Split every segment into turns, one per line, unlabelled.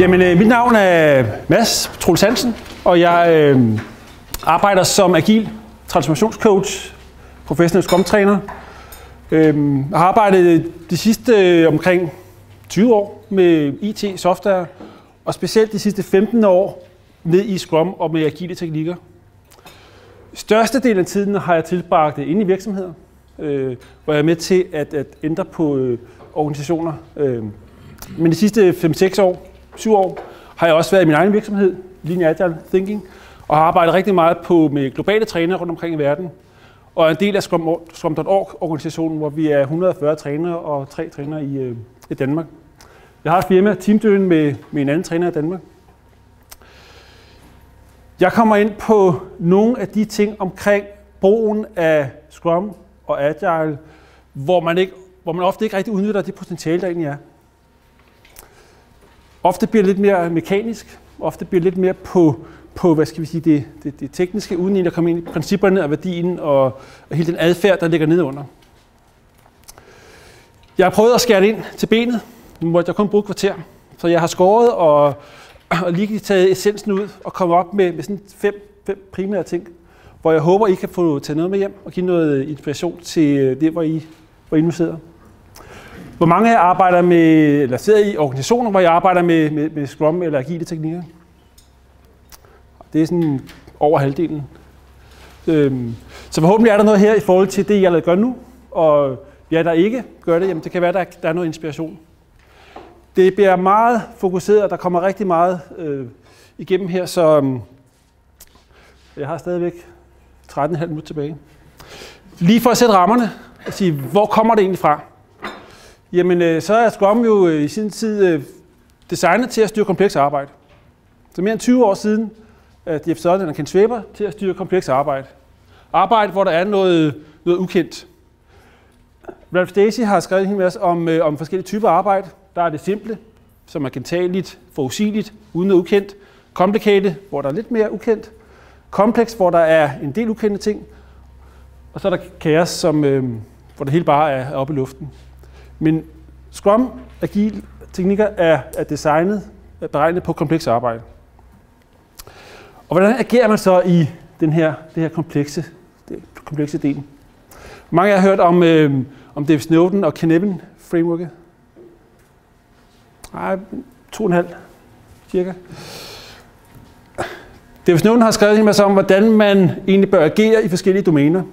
Jamen, mit navn er Mads Troels Hansen, og jeg arbejder som agil transformationscoach, professionel scrum-træner. Jeg har arbejdet de sidste omkring 20 år med IT, software, og specielt de sidste 15 år ned i Scrum og med agile teknikker. Størstedelen af tiden har jeg tilbragt inde i virksomheder, hvor jeg er med til at ændre på organisationer. Men de sidste 5-6 år, 7 år, har jeg også været i min egen virksomhed, Lean Agile Thinking, og har arbejdet rigtig meget med globale trænere rundt omkring i verden. Og er en del af Scrum.org-organisationen, hvor vi er 140 trænere og 3 trænere i Danmark. Jeg har et firma, Teamdøen, med en anden træner i Danmark. Jeg kommer ind på nogle af de ting omkring brugen af Scrum og Agile, hvor man ofte ikke rigtig udnytter det potentiale, der egentlig er. Ofte bliver det lidt mere mekanisk, ofte bliver det lidt mere på hvad skal vi sige, det tekniske, uden at komme ind i principperne og værdien og hele den adfærd, der ligger nedenunder. Jeg har prøvet at skære det ind til benet. Nu måtte jeg kun bruge et kvarter. Så jeg har skåret og lige taget essensen ud og kommet op med sådan 5 primære ting, hvor jeg håber, I kan få taget noget med hjem og give noget inspiration til det, hvor I nu sidder. Hvor mange af jer arbejder med, eller sidder i organisationer, hvor jeg arbejder med Scrum eller agile teknikker? Det er sådan over halvdelen. Så forhåbentlig er der noget her i forhold til det, jeg allerede gør nu, og jer, der ikke gør det, jamen det kan være, der er noget inspiration. Det bliver meget fokuseret, og der kommer rigtig meget igennem her, så jeg har stadigvæk 13,5 minutter tilbage. Lige for at sætte rammerne og sige, hvor kommer det egentlig fra? Jamen, så er Scrum jo i sin tid designet til at styre kompleks arbejde. Så mere end 20 år siden, at Jeff Sutherland og Ken Schwaber til at styre kompleks arbejde. Arbejde, hvor der er noget ukendt. Ralph Stacey har skrevet en hel masse om forskellige typer arbejde. Der er det simple, som er gentageligt, forudsigeligt, uden noget ukendt. Complicated, hvor der er lidt mere ukendt. Kompleks, hvor der er en del ukendte ting. Og så er der kaos, hvor det hele bare er oppe i luften. Men Scrum, agile teknikker er designet, er beregnet på kompleks arbejde. Og hvordan agerer man så i det her komplekse del? Mange af jer har hørt om Dave Snowden og Cynefin frameworket. Nej, 2,5 cirka. Dave Snowden har skrevet en masse om, hvordan man egentlig bør agere i forskellige domæner,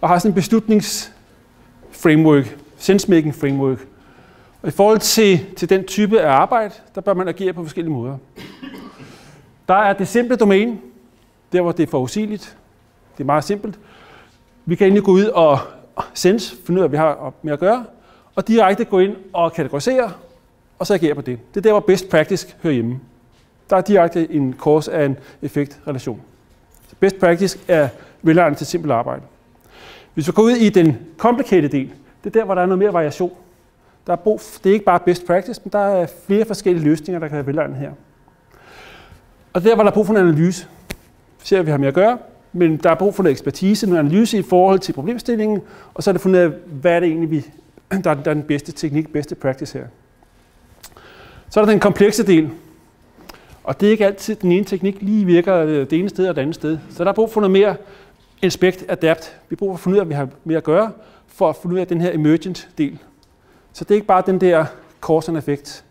og har sådan en beslutningsframework, sense-making framework. Og i forhold til den type af arbejde, der bør man agere på forskellige måder. Der er det simple domæne, der hvor det er forudsigeligt. Det er meget simpelt. Vi kan egentlig gå ud og finde ud af, hvad vi har med at gøre, og direkte gå ind og kategorisere, og så agere på det. Det er der, hvor best practice hører hjemme. Der er direkte en cause af en effekt-relation. Så best practice er velegnet til simpelt arbejde. Hvis vi går ud i den complicated del, det er der, hvor der er noget mere variation. Det er ikke bare best practice, men der er flere forskellige løsninger, der kan være velegnet her. Og der, hvor der er brug for en analyse, ser vi, vi har med at gøre, men der er brug for noget ekspertise, noget analyse i forhold til problemstillingen, og så er det fundet af, hvad er det egentlig, der er den bedste teknik, bedste practice her. Så er der den komplekse del, og det er ikke altid, den ene teknik lige virker det ene sted og det andet sted. Så der er brug for noget mere inspect, adapt. Vi har brug for at finde ud af, hvad vi har med at gøre, for at finde ud af den her emergent del. Så det er ikke bare den der cause and effect.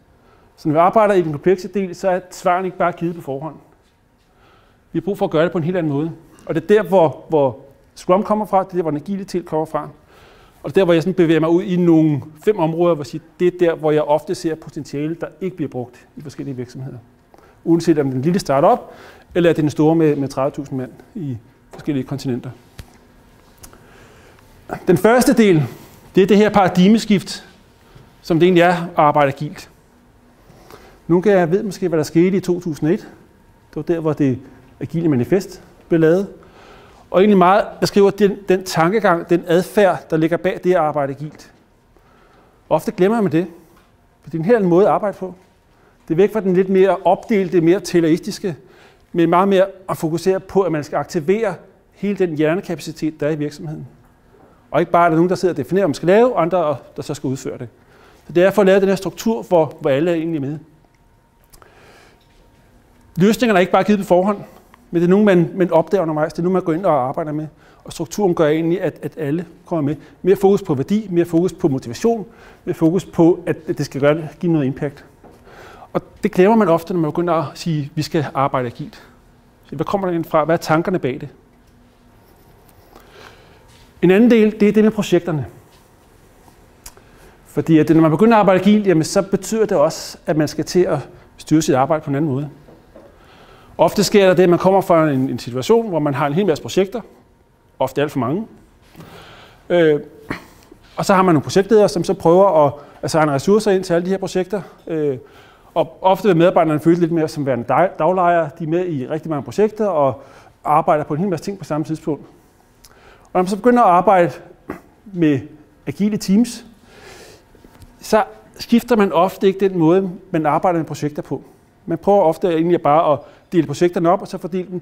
Så når vi arbejder i den komplekse del, så er svarene ikke bare givet på forhånd. Vi har brug for at gøre det på en helt anden måde. Og det er der, hvor Scrum kommer fra, det er der, hvor den agilitet kommer fra. Og det er der, hvor jeg sådan bevæger mig ud i nogle 5 områder, hvor det er der, hvor jeg ofte ser potentiale, der ikke bliver brugt i forskellige virksomheder. Uanset om det er en lille startup, eller er det den store med 30.000 mand i forskellige kontinenter. Den første del, det er det her paradigmeskift, som det egentlig er at arbejde agilt. Nogle af jer ved måske, hvad der skete i 2001. Det var der, hvor det agile manifest blev lavet. Og egentlig meget beskriver den tankegang, den adfærd, der ligger bag det at arbejde agilt. Ofte glemmer man det, for det er en helt anden måde at arbejde på. Det er væk fra den lidt mere opdelte, mere tayloristiske, men meget mere at fokusere på, at man skal aktivere hele den hjernekapacitet, der er i virksomheden. Og ikke bare, at der er nogen, der sidder og definerer, hvad man skal lave, og andre, der så skal udføre det. Så det er for at lave den her struktur, hvor alle er egentlig med. Løsningerne er ikke bare givet på forhånd, men det er nogle, man opdager undervejs. Det er nogle, man går ind og arbejder med. Og strukturen gør egentlig, at alle kommer med. Mere fokus på værdi, mere fokus på motivation, mere fokus på, at det skal give noget impact. Og det glemmer man ofte, når man begynder at sige, at vi skal arbejde agilt. Så hvad kommer der ind fra? Hvad er tankerne bag det? En anden del, det er det med projekterne. Fordi at når man begynder at arbejde agilt, jamen, så betyder det også, at man skal til at styre sit arbejde på en anden måde. Ofte sker der det, at man kommer fra en situation, hvor man har en hel masse projekter, ofte alt for mange. Og så har man nogle projektledere, som så prøver at assigne ressourcer ind til alle de her projekter. Og ofte vil medarbejderne føle lidt mere som værende daglejere. De er med i rigtig mange projekter og arbejder på en hel masse ting på samme tidspunkt. Og når man så begynder at arbejde med agile teams, så skifter man ofte ikke den måde, man arbejder med projekter på. Man prøver ofte egentlig bare at dele projekterne op, og så fordele dem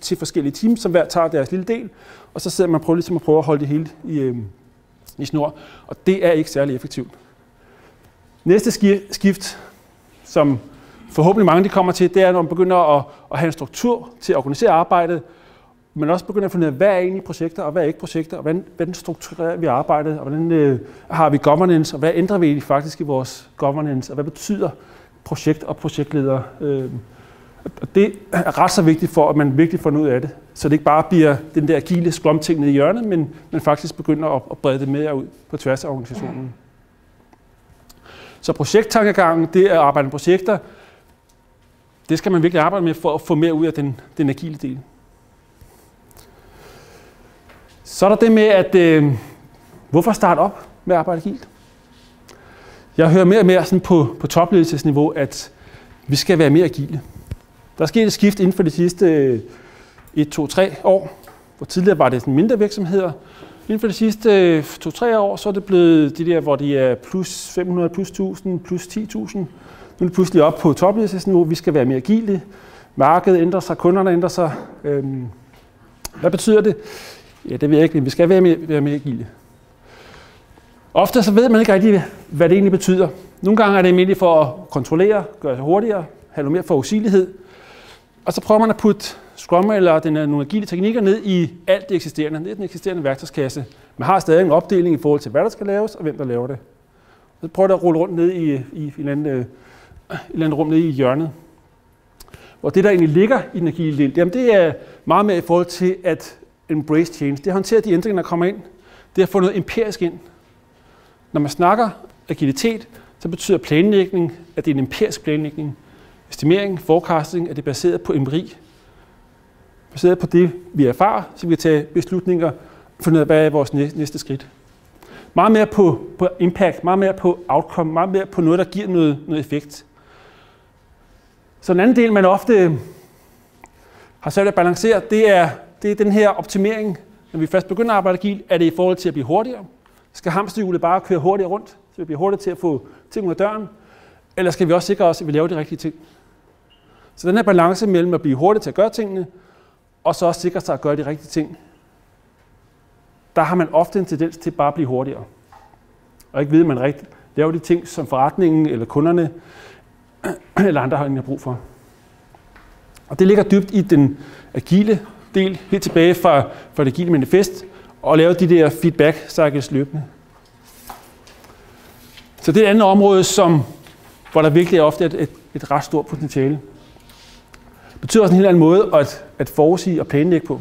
til forskellige teams, som hver tager deres lille del, og så sidder man og prøver at holde det hele i snor, og det er ikke særlig effektivt. Næste skift, som forhåbentlig mange de kommer til, det er, når man begynder at have en struktur til at organisere arbejdet, men også begynder at finde ud af, hvad er egentlig projekter, og hvad er ikke projekter, og hvordan strukturerer vi arbejdet, og hvordan har vi governance, og hvad ændrer vi faktisk i vores governance, og hvad betyder projekt og projektledere. Og det er ret så vigtigt for, at man virkelig får noget af det, så det ikke bare bliver den der agile scrum-ting nede i hjørnet, men man faktisk begynder at brede det mere ud på tværs af organisationen. Så projekttankegangen, det at arbejde med projekter, det skal man virkelig arbejde med for at få mere ud af den agile del. Så er der det med, at hvorfor starte op med at arbejde agilt? Jeg hører mere og mere sådan på topledelsesniveau, at vi skal være mere agile. Der er sket et skift inden for de sidste 1, 2, 3 år, hvor tidligere var det sådan mindre virksomheder. Inden for de sidste 2-3 år, så er det blevet de der, hvor de er plus 500, plus 1000, plus 10.000. Nu er det pludselig op på topledelsesniveau. Vi skal være mere agile. Markedet ændrer sig, kunderne ændrer sig. Hvad betyder det? Ja, det ved jeg ikke, men vi skal være mere agile. Ofte så ved man ikke rigtig, hvad det egentlig betyder. Nogle gange er det almindeligt for at kontrollere, gøre sig hurtigere, have noget mere forudsigelighed. Og så prøver man at putte Scrum eller nogle agile teknikker ned i alt det eksisterende, ned i den eksisterende værktøjskasse. Man har stadig en opdeling i forhold til, hvad der skal laves, og hvem der laver det. Så prøver der at rulle rundt ned i et eller andet rum nede i hjørnet. Og det, der egentlig ligger i den agile del, jamen det er meget mere i forhold til at embrace change. Det håndterer de ændringer, der kommer ind. Det er at få noget empirisk ind. Når man snakker agilitet, så betyder planlægning, at det er en empirisk planlægning. Estimering, forecasting, at det er baseret på empiri. Baseret på det, vi erfarer, så vi kan tage beslutninger og finde ud af, hvad er vores næste skridt. Meget mere på impact, meget mere på outcome, meget mere på noget, der giver noget effekt. Så en anden del, man ofte har svært at balancere, det er den her optimering. Når vi først begynder at arbejde agilt, er det i forhold til at blive hurtigere. Skal hamsterhjulet bare køre hurtigere rundt, så vi bliver hurtigere til at få ting ud af døren? Eller skal vi også sikre os, at vi laver de rigtige ting? Så den her balance mellem at blive hurtig til at gøre tingene, og så også sikre sig at gøre de rigtige ting, der har man ofte en tendens til bare at blive hurtigere. Og ikke vide, at man rigtigt laver de ting, som forretningen eller kunderne eller andre har brug for. Og det ligger dybt i den agile del, helt tilbage fra det agile manifest, og lave de der feedback cycles løbende. Så det er et andet område, hvor der virkelig er ofte et ret stort potentiale. Det betyder også en helt anden måde at forudsige og planlægge på.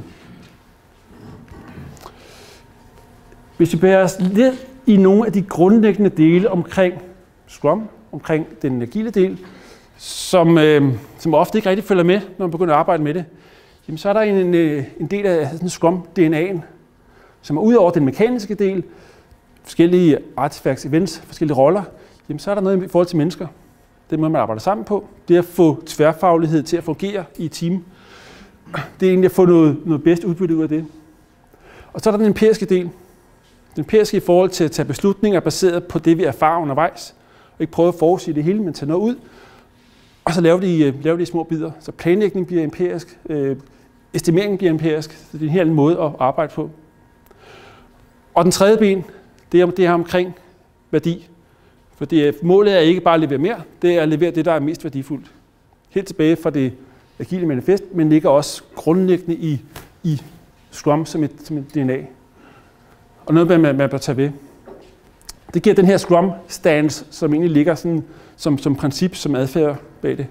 Hvis vi bærer os lidt i nogle af de grundlæggende dele omkring Scrum, omkring den agile del, som ofte ikke rigtig følger med, når man begynder at arbejde med det, jamen så er der en del af Scrum-DNA'en, som er ud over den mekaniske del, forskellige artifacts, events, forskellige roller, jamen så er der noget i forhold til mennesker. Det er måde, man arbejder sammen på. Det er at få tværfaglighed til at fungere i et team. Det er egentlig at få noget bedst udbytte ud af det. Og så er der den empiriske del. Den empiriske i forhold til at tage beslutninger baseret på det, vi erfarer undervejs. Og ikke prøve at forudsige det hele, men tage noget ud. Og så lave det i små bidder. Så planlægning bliver empirisk. Estimeringen bliver empirisk. Så det er en helt anden måde at arbejde på. Og den tredje ben, det er det her omkring værdi. Fordi målet er ikke bare at levere mere, det er at levere det, der er mest værdifuldt. Helt tilbage fra det agile manifest, men ligger også grundlæggende i Scrum som et DNA. Og noget, man bør tage ved. Det giver den her Scrum-stance, som egentlig ligger sådan, som princip, som adfærd bag det.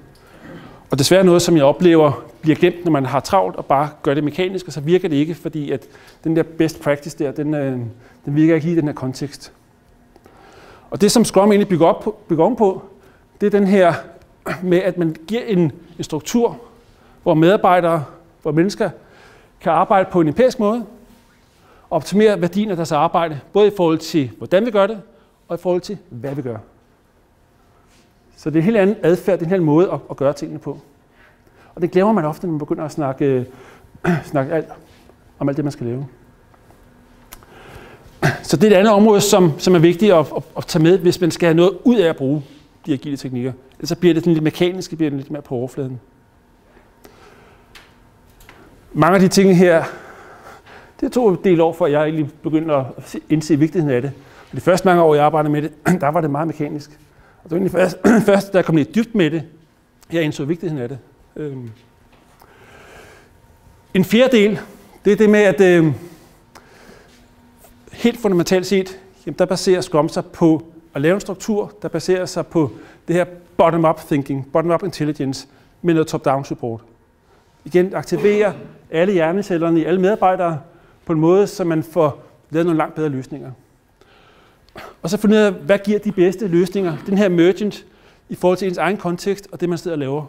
Og desværre noget, som jeg oplever, bliver glemt, når man har travlt og bare gør det mekanisk, og så virker det ikke, fordi at den der best practice der, den virker ikke i den her kontekst. Og det, som Scrum egentlig bygger om på, det er den her med, at man giver en struktur, hvor medarbejdere, hvor mennesker kan arbejde på en empirisk måde, og optimere værdien af deres arbejde, både i forhold til, hvordan vi gør det, og i forhold til, hvad vi gør. Så det er en helt anden adfærd, det er en helt måde at gøre tingene på. Og det glemmer man ofte, når man begynder at snakke om alt det, man skal lave. Så det er et andet område, som er vigtigt at tage med, hvis man skal have noget ud af at bruge de agile teknikker. Ellers så bliver det sådan lidt mekanisk, det bliver lidt mere på overfladen. Mange af de ting her, det tog en del år, før jeg egentlig begyndte at indse vigtigheden af det. Og de første mange år, jeg arbejdede med det, der var det meget mekanisk. Og det var egentlig først, da jeg kom lidt dybt med det, jeg indså vigtigheden af det. En fjerde del, det er det med, at helt fundamentalt set, jamen der baserer Scrum sig på at lave en struktur, der baserer sig på det her bottom-up thinking, bottom-up intelligence, med noget top-down support. Igen aktiverer alle hjernecellerne i alle medarbejdere på en måde, så man får lavet nogle langt bedre løsninger. Og så finde ud af, hvad giver de bedste løsninger, den her emergent, i forhold til ens egen kontekst og det, man sidder og laver.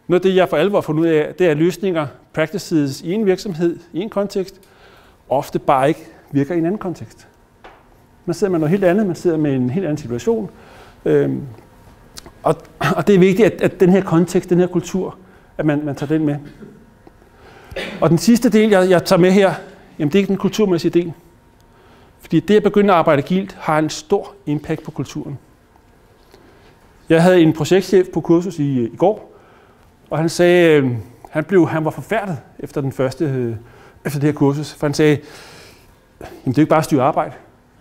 Noget af det, jeg for alvor har fundet ud af, det er løsninger, practices i en virksomhed, i en kontekst, ofte bare ikke virker i en anden kontekst. Man sidder med noget helt andet, man sidder med en helt anden situation. Og det er vigtigt, at den her kontekst, den her kultur, at man tager den med. Og den sidste del, jeg tager med her, jamen det er ikke den kulturmæssige del. Fordi det at begynde at arbejde agilt har en stor impact på kulturen. Jeg havde en projektchef på kursus i går, og han sagde, han var forfærdet efter efter det her kursus, for han sagde, jamen det er jo ikke bare at styre arbejde.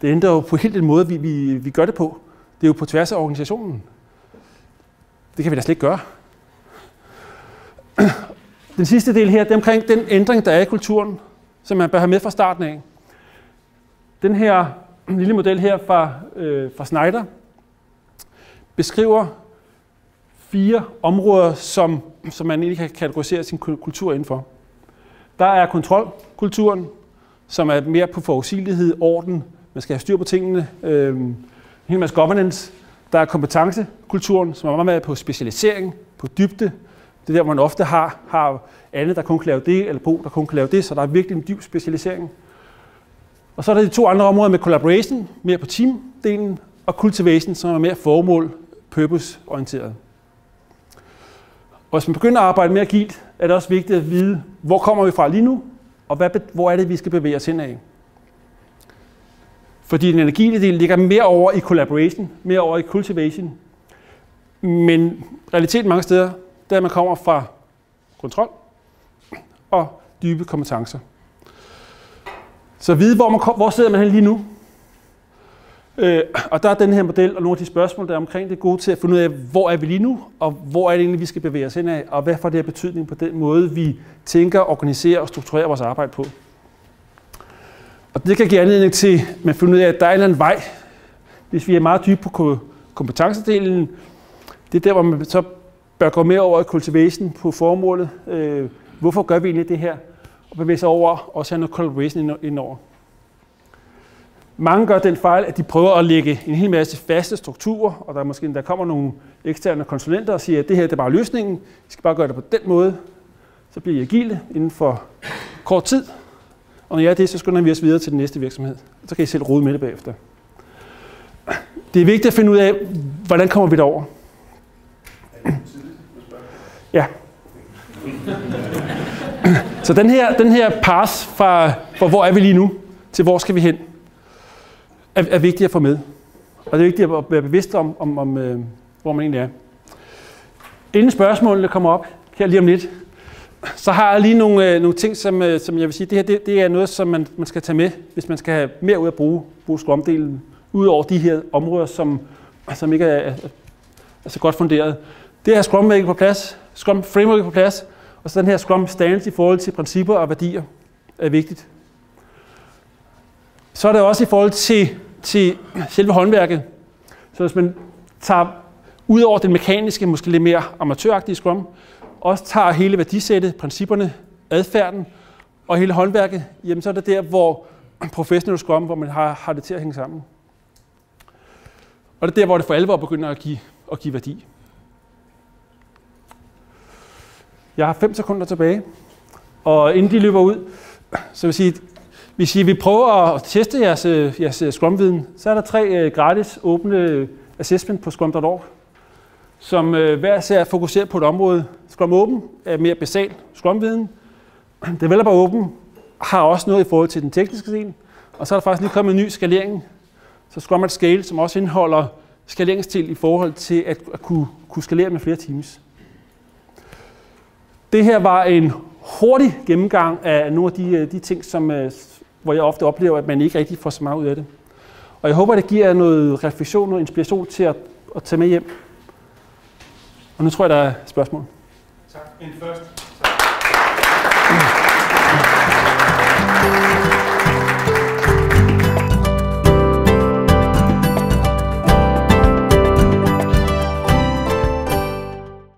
Det ændrer jo på helt den måde, vi gør det på. Det er jo på tværs af organisationen. Det kan vi da slet ikke gøre. Den sidste del her, det er omkring den ændring, der er i kulturen, som man bør have med fra starten af. Den her lille model her fra Schneider beskriver 4 områder, som man egentlig kan kategorisere sin kultur indenfor. Der er kontrolkulturen, som er mere på forudsigelighed, orden, man skal have styr på tingene, en hel masse governance. Der er kompetencekulturen, som er meget mere på specialisering, på dybde. Det er der, hvor man ofte har Anne, der kun kan lave det, eller Bo, der kun kan lave det, så der er virkelig en dyb specialisering. Og så er der de 2 andre områder med collaboration, mere på team-delen, og cultivation, som er mere formål, purpose-orienteret. Og hvis man begynder at arbejde mere agilt, er det også vigtigt at vide, hvor kommer vi fra lige nu, og hvor er det, vi skal bevæge os hen af. Fordi den agile del ligger mere over i collaboration, mere over i cultivation. Men realiteten mange steder, der man kommer fra kontrol og dybe kompetencer. Så at vide, hvor sidder man hen lige nu. Og der er den her model og nogle af de spørgsmål, der er omkring det, gode til at finde ud af, hvor er vi lige nu, og hvor er det egentlig, vi skal bevæge os hen af, og hvad får det her betydning på den måde, vi tænker, organiserer og strukturerer vores arbejde på. Og det kan give anledning til, at man finder ud af, at der er en eller anden vej. Hvis vi er meget dybe på kompetencedelen, det er der, hvor man så bør gå mere over i cultivation på formålet. Hvorfor gør vi egentlig det her? Og bevæge sig over og også have noget collaboration indover. Mange gør den fejl, at de prøver at lægge en hel masse faste strukturer, og der kommer nogle eksterne konsulenter og siger, at det her det er bare løsningen. Vi skal bare gøre det på den måde. Så bliver I agile inden for kort tid. Og når jeg er det, så skynder vi os videre til den næste virksomhed. Så kan I selv rode med det bagefter. Det er vigtigt at finde ud af, hvordan kommer vi derover. Ja. Så den her path fra hvor er vi lige nu, til hvor skal vi hen, er vigtigt at få med. Og det er vigtigt at være bevidst om hvor man egentlig er. Inden spørgsmålene kommer op her lige om lidt, så har jeg lige nogle ting, som jeg vil sige, det er noget, som man skal tage med, hvis man skal have mere ud at bruge Scrum-delen, ud over de her områder, som ikke er så godt funderet. Det her Scrum er på plads, Scrum Framework er på plads, og så den her Scrum Stance i forhold til principper og værdier er vigtigt. Så er det også i forhold til selve håndværket. Så hvis man tager ud over den mekaniske, måske lidt mere amatøragtige Scrum, også tager hele værdisættet, principperne, adfærden og hele håndværket, jamen så er det der, hvor professional Scrum, hvor man har det til at hænge sammen. Og det er der, hvor det for alvor begynder at give værdi. Jeg har 5 sekunder tilbage, og inden de løber ud, så vil sige, hvis I vil prøve at teste jeres Scrum-viden, så er der 3 gratis åbne assessment på scrum.org, som hver især fokuserer på et område. Scrum Open er mere basal Scrum-viden. Developer Open har også noget i forhold til den tekniske del, og så er der faktisk lige kommet en ny skalering, så Scrum at Scale, som også indeholder skaleringsstil i forhold til at kunne skalere med flere teams. Det her var en hurtig gennemgang af nogle af de ting, hvor jeg ofte oplever, at man ikke rigtig får så meget ud af det. Og jeg håber, det giver noget refleksion, noget inspiration til at tage med hjem. Og nu tror jeg, der er spørgsmål.
Tak. En først. Tak.